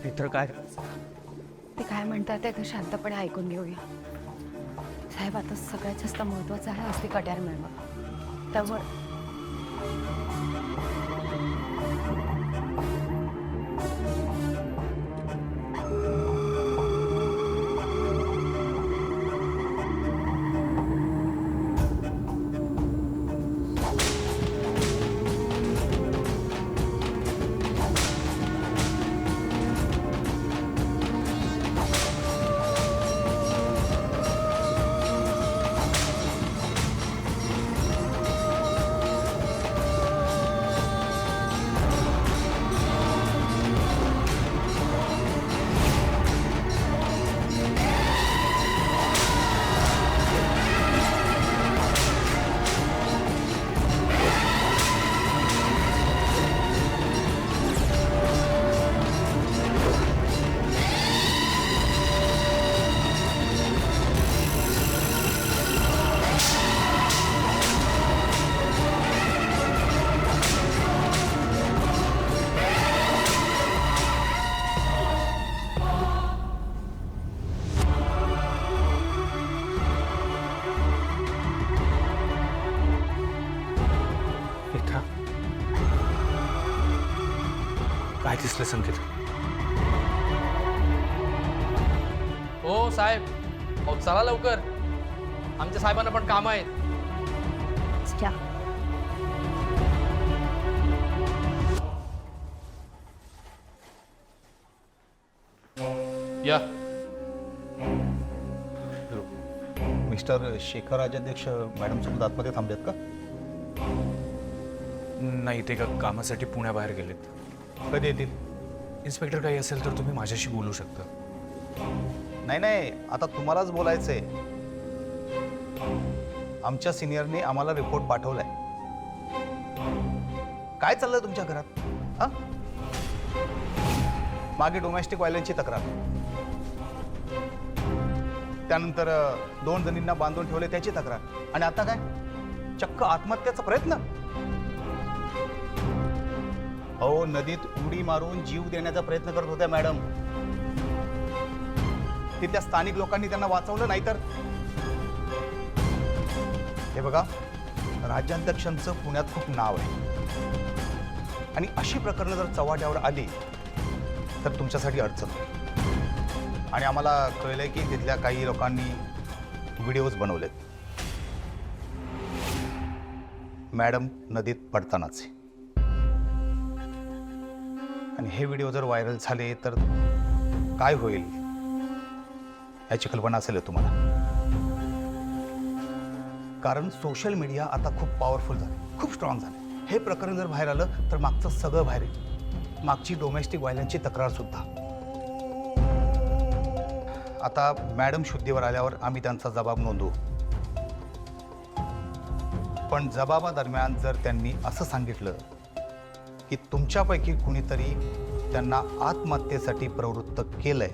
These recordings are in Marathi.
मित्र काय? ते काय म्हणतात ते शांतपणे ऐकून घेऊया. साहेब, आता सगळ्यात जास्त महत्वाचं आहे असती कट्यार मिळवणं. त्यामुळे मित्रा, काय दिसलं संकेत? हो साहेब, अहो चला लवकर, आमच्या साहेबांना पण काम आहेत. या. या. मिस्टर शेखर राजाध्यक्ष मॅडम सोबत आतमध्ये थांबलेत का? नाही, ते का कामासाठी पुण्याबाहेर गेलेत. कधी येतील? इन्स्पेक्टर काही असेल तर तुम्ही माझ्याशी बोलू शकता. नाही नाही, आता तुम्हालाच बोलायचंय. आमच्या सिनियरने आम्हाला रिपोर्ट पाठवलाय. काय चाललंय तुमच्या घरात? हा, मागे डोमेस्टिक व्हायलन्सची तक्रार, त्यानंतर 2 जणींना बांधून ठेवले त्याची तक्रार, आणि आता काय चक्क आत्महत्याचा प्रयत्न. अहो, नदीत उडी मारून जीव देण्याचा प्रयत्न करत होत्या मॅडम. तिथल्या स्थानिक लोकांनी त्यांना वाचवलं. नाहीतर हे बघा, राज्याध्यक्षांचं पुण्यात खूप नाव आहे, आणि अशी प्रकरणं जर चव्हाट्यावर आली तर तुमच्यासाठी अडचण होईल. आणि आम्हाला कळलंय की तिथल्या काही लोकांनी व्हिडिओज बनवलेत मॅडम नदीत पडतानाचे. आणि हे व्हिडिओ जर व्हायरल झाले तर काय होईल याची कल्पना असेल तुम्हाला. कारण सोशल मीडिया आता खूप पॉवरफुल झाले, खूप स्ट्रॉंग झाले. हे प्रकरण जर बाहेर आलं तर मागचं सगळं बाहेर येईल, मागची डोमेस्टिक व्हायलन्सची तक्रार सुद्धा. आता मॅडम शुद्धीवर आल्यावर आम्ही त्यांचा जबाब नोंदवू, पण जबाबादरम्यान जर त्यांनी असं सांगितलं की तुमच्यापैकी कुणीतरी त्यांना आत्महत्येसाठी प्रवृत्त केलंय,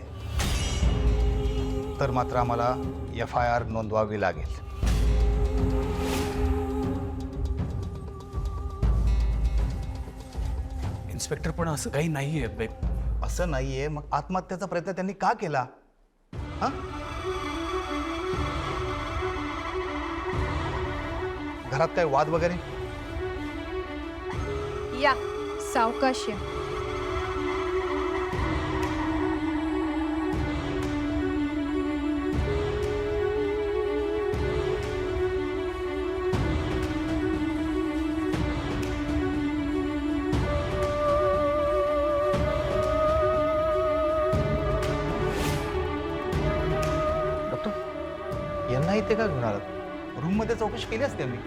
तर मात्र आम्हाला FIR नोंदवावी लागेल. इन्स्पेक्टर, पण असं काही नाहीये. असं नाहीये, मग आत्महत्येचा प्रयत्न त्यांनी का केला? हा, घरात काय वाद वगैरे? या. सावकाश या. डॉक्टर, यांना इथे का घेऊन आलात? रूममध्ये चौकशी केली असते मी.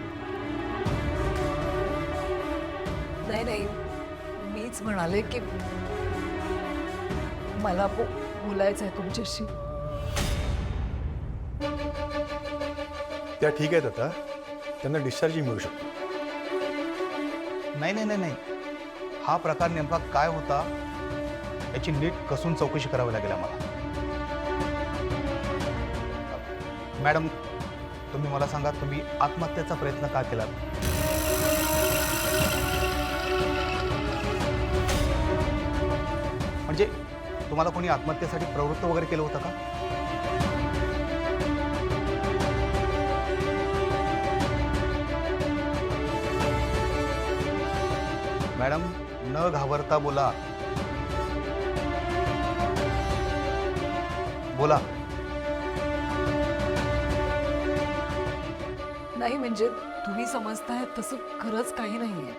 नाही, मीच म्हणाले की मला बोलायचं आहे तुमच्याशी. त्या ठीक आहेत आता, त्यांना डिस्चार्ज मिळू शकतो. नाही नाही नाही नाही, हा प्रकार नेमका काय होता याची नीट कसून चौकशी करावी लागेल आम्हाला. मॅडम, तुम्ही मला सांगा, तुम्ही आत्महत्येचा प्रयत्न का केला? म्हणजे तुम्हाला कोणी आत्महत्येसाठी प्रवृत्त वगैरे केलं होतं का? मॅडम, न घाबरता बोला. बोला. नाही म्हणजे तुम्ही समजताय तसं खरंच काही नाहीये.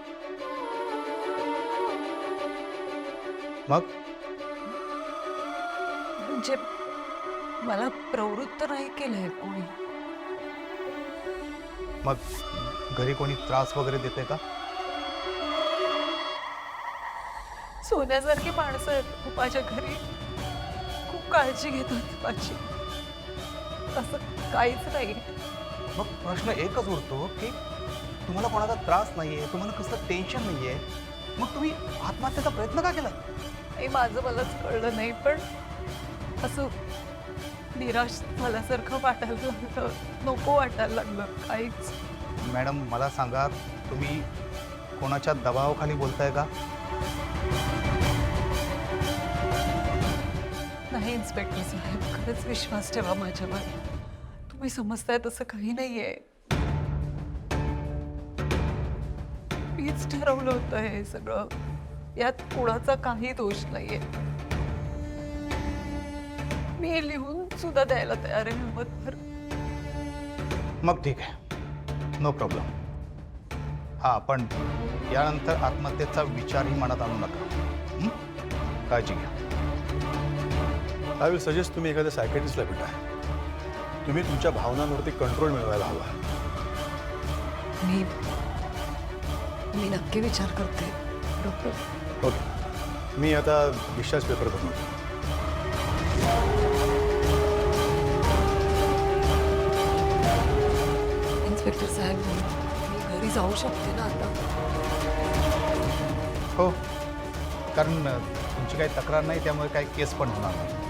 मग म्हणजे मला प्रवृत्त नाही केलंय कोणी. मग घरी कोणी त्रास वगैरे देते का? सोन्यासारखी माणसं आहेत माझ्या घरी, खूप काळजी घेतात माझी. असं काहीच नाही. मग प्रश्न एकच उरतो की तुम्हाला कोणाचा त्रास नाहीये, तुम्हाला कसलं टेन्शन नाहीये, मग तुम्ही आत्महत्येचा प्रयत्न का केला? हे माझं मलाच कळलं नाही, पण असं निराश झाल्यासारखं वाटायला लागलं, नको वाटायला लागलं काहीच. मॅडम, मला सांगा, तुम्ही कोणाच्या दबावाखाली बोलताय का? नाही इन्स्पेक्टर साहेब, खरंच विश्वास ठेवा माझ्यावर. तुम्ही समजताय तसं काही नाहीये. मीच ठरवलं होतं हे सगळं. यात कोणाचा काही दोष नाहीये. मी लिहून सुद्धा द्यायला तयार आहे हिंमतभर. मग ठीक आहे, नो प्रॉब्लेम. हां, पण यानंतर आत्महत्येचा विचारही मनात आणू नका. हं? काळजी घ्या. आय विल सजेस्ट तुम्ही एखाद्या सायकॅट्रिस्टला भेटा. तुम्ही तुमच्या भावनांवरती कंट्रोल मिळवायला हवा. मी नक्की विचार करते डॉक्टर. ओके, मी आता डिस्चार्ज पेपर बनवतो. इन्स्पेक्टर साहेब, मी घरी जाऊ शकते ना आता? हो, कारण तुमची काही तक्रार नाही, त्यामुळे काही केस पण होणार नाही.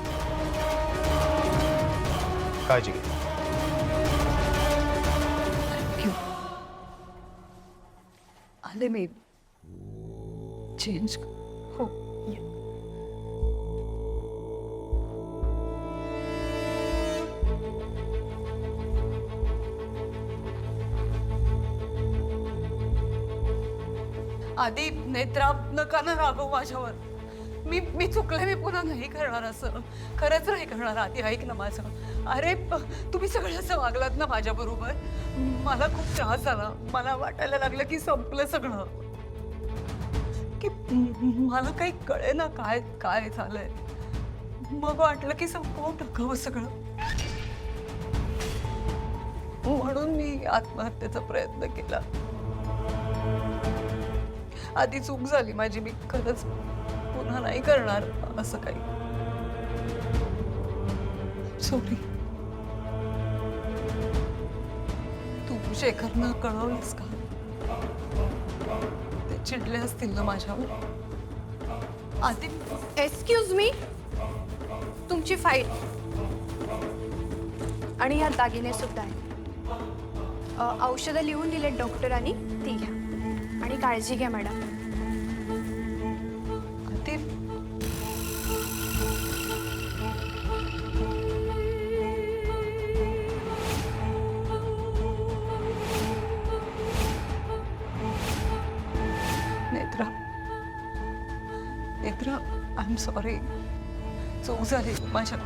काळजी घ्या. थँक्यू. आले मी. चेंज हो. आधी नेत्रा, नका ना रागव माझ्यावर. मी चुकले, मी पुन्हा नाही करणार असं. खरंच नाही करणार. आधी ऐक ना माझं. अरे तुम्ही सगळं असं वागलात ना माझ्याबरोबर, मला खूप त्रास झाला. मला वाटायला लागलं की संपलं सगळं, की मला काही कळे ना काय काय झालंय. मग वाटलं की संपवून टाकावं सगळं. म्हणून मी आत्महत्येचा प्रयत्न केला. आधी चूक झाली माझी. मी खरंच पुन्हा नाही करणार असं काही. सॉरी. तू शेखरनं कळवलंस का? ते चिडले असतील ना माझ्यावर. आधी एक्सक्यूज मी, तुमची फाईल आणि ह्या दागिने सुद्धा आहेत. औषधं लिहून दिलेत डॉक्टरांनी, ती घ्या आणि काळजी घ्या मॅडम. आधी Netra, Netra, I am sorry. चूक झाली माझ्या.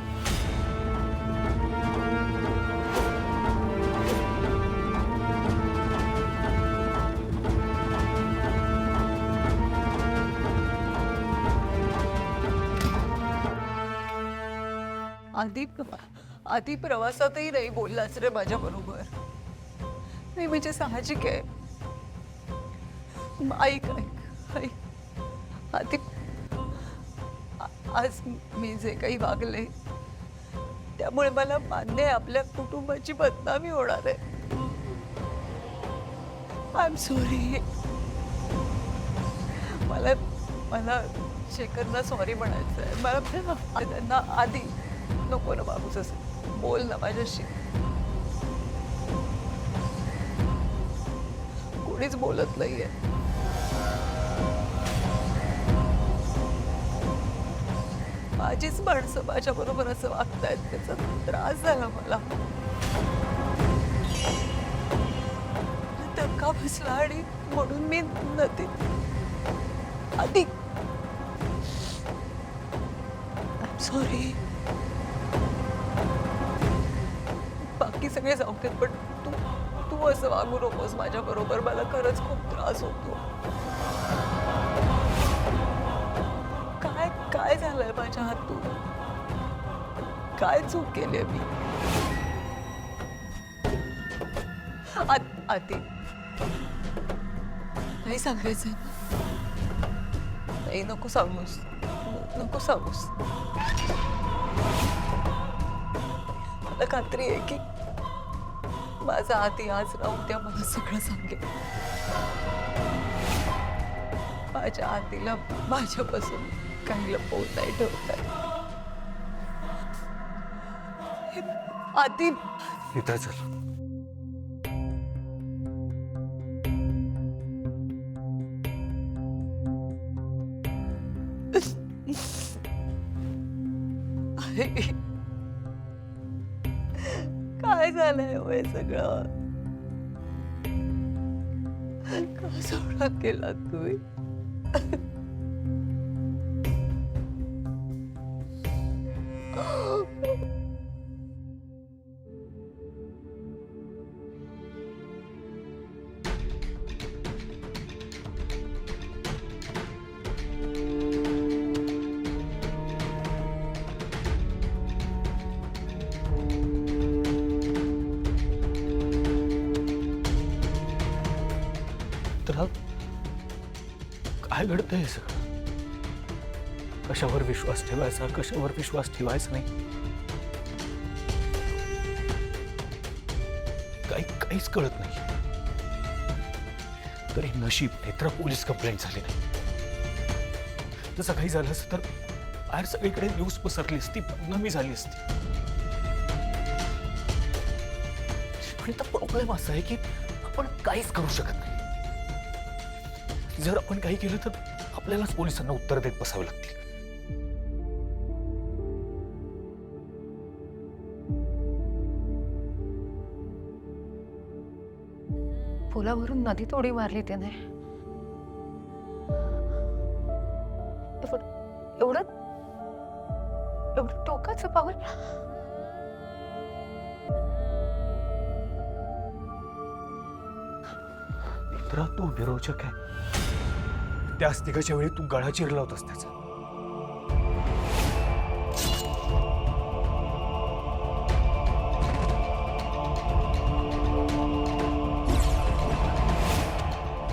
आधी प्रवासातही नाही बोललास रे माझ्या बरोबर. नाही म्हणजे साहजिक आहे. ऐक ऐक ऐक आधी, आज मी जे काही वागले त्यामुळे मला मान्य आहे आपल्या कुटुंबाची बदनामी होणार आहे. I am sorry. मला शेखरला सॉरी म्हणायचं आहे. मला त्यांना आधी नको ना बाबूच असं बोल ना माझ्याशी. कोणीच बोलत नाहीये. माझीच माणसं माझ्याबरोबर असं वागतायत त्याचा त्रास झाला मला. धक्का बसला आणि म्हणून मी नदी आधी सॉरी. बाकी सगळे जाऊ देत पण तू तू असं वागू नकोस माझ्या बरोबर. मला खरंच खूप त्रास होतो. काय काय झालंय माझ्या हातून? काय चूक केली मी? आधी नाही सांगायचंय ना. नाही नको सांगूस. नको सांगूस. मला खात्री आहे की माझा आधी आज ना उद्या मला सगळं सांगेल. माझ्या आधीला माझ्यापासून काही लपवून नाही ठेवताय. आधी इथं चल. काय झालंय होय सगळं? का सोडा केला तुम्ही? तर काय घडतंय सगळं? कशावर विश्वास ठेवायचा, कशावर विश्वास ठेवायचा नाही, काहीच कळत नाही. तरी नशीब नेत्रा पोलीस कंप्लेंट झाली नाही. तसं काही झालं असतं तर बाहेर सगळीकडे न्यूज पसरली असती, बदनामी झाली असती. पण इथं प्रॉब्लेम असा आहे की आपण काहीच करू शकत नाही. जर आपण काही केलं तर आपल्यालाच पोलिसांना उत्तर देत बसावे लागतील. पुलावरून नदीत उडी मारली त्याने. एवढं टोकाचं पाऊल. मित्रा, तू विरोचक आहे. त्या अस्तिकाच्या वेळी तू गळा चिरला होतास त्याचा.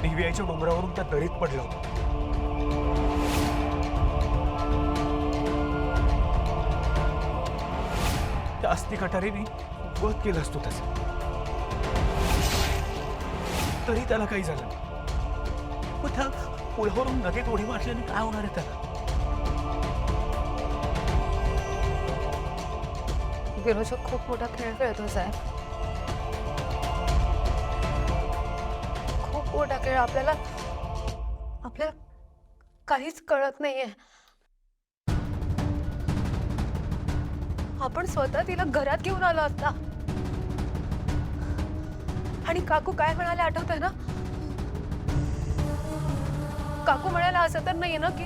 DVIच्या डोंगरावरून त्या दरीत पडला होता. त्या अस्ति कटारीने वध केला असतो त्याचा, तरी त्याला काही झालं नाही. मग त्या पुलावरून नदीत उडी मारल्याने काय होणार आहे त्याला? विरोचक खूप मोठा खेळ खेळतो साहेब. खूप मोठा खेळ. आपल्याला काहीच कळत नाहीये. आपण स्वतः तिला घरात घेऊन आलो आता. आणि काकू काय म्हणाले आठवतंय ना? काकू म्हणाला असं तर नाहीये ना की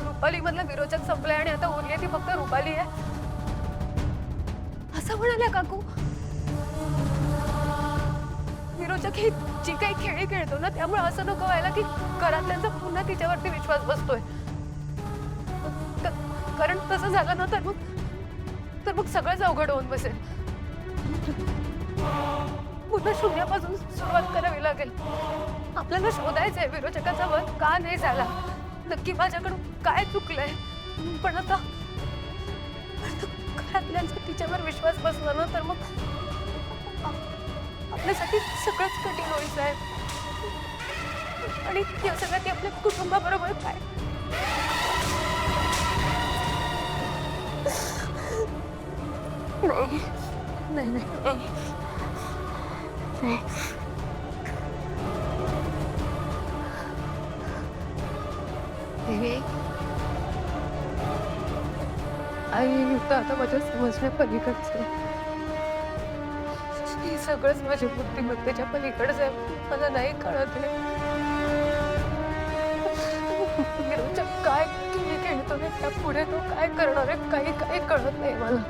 रुपाली मधला विरोचक संपलाय आणि आता उरली ती फक्त रुपाली आहे? असं म्हणाल्या काकू. विरोचक ही जी काही खेळी खेळतो ना, त्यामुळे असं नको व्हायला की घरातल्यांचा पुन्हा तिच्यावरती विश्वास बसतोय. कारण तसं झालं ना तर मग सगळंच अवघड होऊन बसेल. पुन्हा शून्यापासून सुरुवात करावी लागेल. आपल्याला शोधायचंय विरोचकाचा वध का नाही झाला, नक्की माझ्याकडून काय चुकलंय. पण आता घरातल्यांचा तिच्यावर विश्वास बसला ना तर मग आपल्यासाठी सगळंच कठीण होईल साहेब. आणि या सगळ्यात आपल्या कुटुंबाबरोबर काय? नाही नाही नाही नाही. देवी काही होतं आता माझ्या समजण्या पलीकडचं. हे सगळंच माझ्या बुद्धिमत्तेच्या पलीकडचं आहे. मला नाही कळत आहे. विरोधच्या काय खेळ खेळतोय त्या पुढे तो काय करणार आहे काही कळत नाही मला.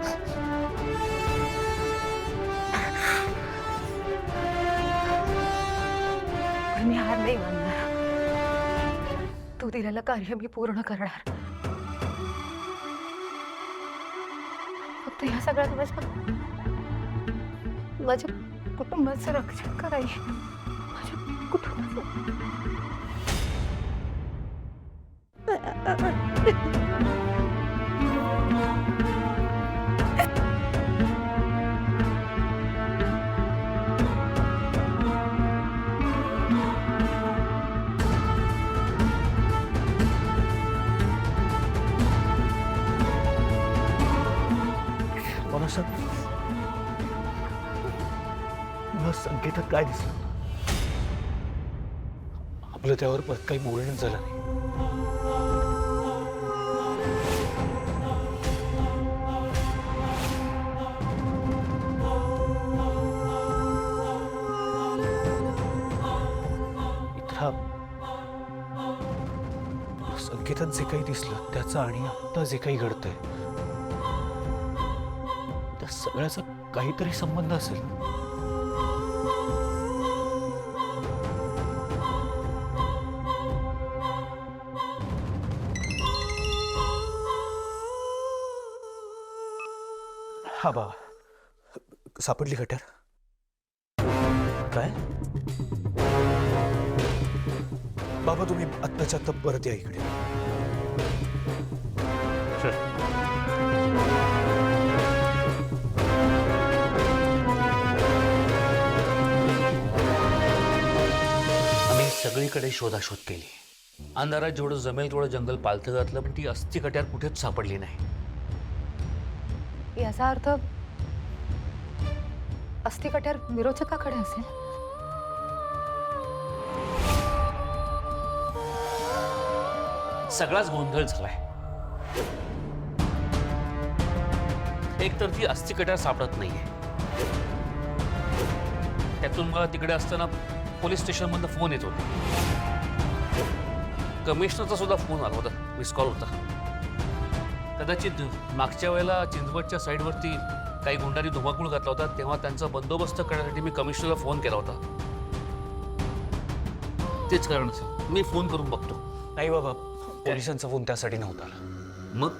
पण मी हार नाही मानणार. तू दिलेलं कार्य मी पूर्ण करणार. फक्त ह्या सगळ्यात माझ्या कुटुंबाचं रक्षण करायचे. माझ्या कुटुंबाचं. मला संकेतात काय दिसलं? आपलं त्यावर परत काही बोलणं झालं नाही. इथं संकेतात जे काही दिसलं त्याचं आणि आता जे काही घडतंय त्या सगळ्याचा काहीतरी संबंध असेल. हा बाबा, सापडली कट्यार? काय बाबा, तुम्ही आत्ताच्या आत्ता परत या इकडे. आम्ही सगळीकडे शोधाशोध केली. अंधारात जेवढं जमेल तेवढं जंगल पालथं घातलं, पण ती अस्थि कट्यार कुठेच सापडली नाही. याचा अर्थ अस्थि कट्यार विरोचकाकडे असेल. सगळाच गोंधळ झालाय. एक तर ती अस्थि कट्यार सापडत नाहीये. त्यातून मला तिकडे असताना पोलीस स्टेशन मधून फोन येत होता. कमिशनरचा सुद्धा फोन आला होता, मिस कॉल होता. कदाचित मागच्या वेळेला चिंचवडच्या साईडवरती काही गुंडांनी धुमाकूळ घातला होता, तेव्हा त्यांचा बंदोबस्त करण्यासाठी मी कमिशनरला फोन केला होता. तेच कारण असेल. मी फोन करून बघतो. नाही बाबा, पोलिसांचा फोन त्यासाठी नव्हता आला. मग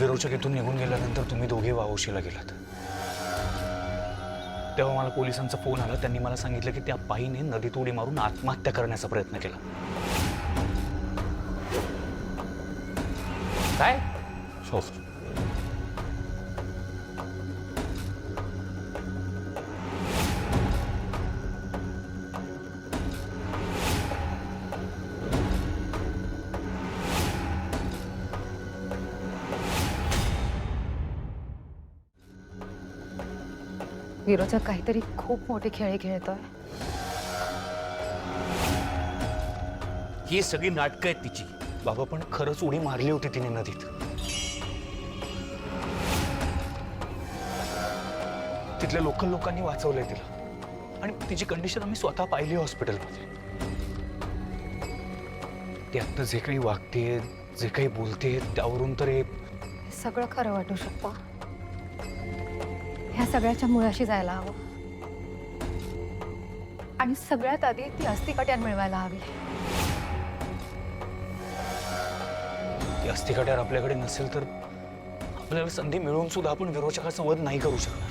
विरोचक इथून निघून गेल्यानंतर तुम्ही दोघे वावशीला गेलात. तेव्हा मला पोलिसांचा फोन आला. त्यांनी मला सांगितलं की त्या बाईने नदीत उडी मारून आत्महत्या करण्याचा प्रयत्न केला. काय? हो. विरोचक काहीतरी खूप मोठे खेळ खेळतोय. ही सगळी नाटकं आहेत तिची. बाबा, पण खरंच उडी मारली होती तिने नदीत. तिथल्या लोकल लोकांनी वाचवलंय तिला आणि तिची कंडिशन आम्ही स्वतः पाहिली हॉस्पिटलमध्ये. ती आता जे काही वागते, जे काही बोलते, त्यावरून तर हे सगळं खरं वाटू शकतं. ह्या सगळ्याच्या मुळाशी जायला हवं आणि सगळ्यात आधी ती अस्थि कट्यार मिळवायला हवी. ती अस्थि कट्यार आपल्याकडे नसेल तर आपल्याला संधी मिळून सुद्धा आपण विरोचकाचा वध नाही करू शकणार.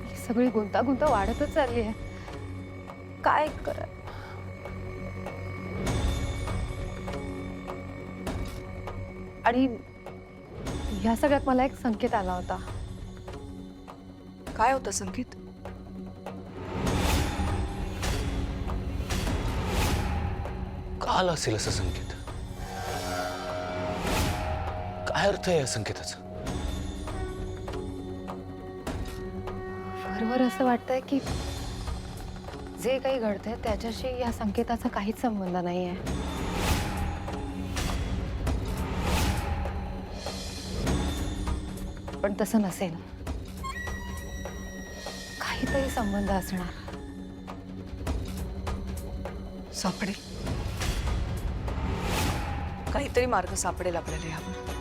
ही सगळी गुंतागुंत वाढतच चालली आहे. काय करा? आणि ह्या सगळ्यात मला एक संकेत आला होता. काय होता संकेत? काल असेल असं संकेत. काय अर्थ आहे या संकेताचा? बरोबर असं वाटतंय की जे काही घडतंय त्याच्याशी या संकेताचा काहीच संबंध नाहीये. पण तसं नसेल. काहीतरी संबंध असणार. सापडेल, काहीतरी मार्ग सापडेल आपल्याला यावर.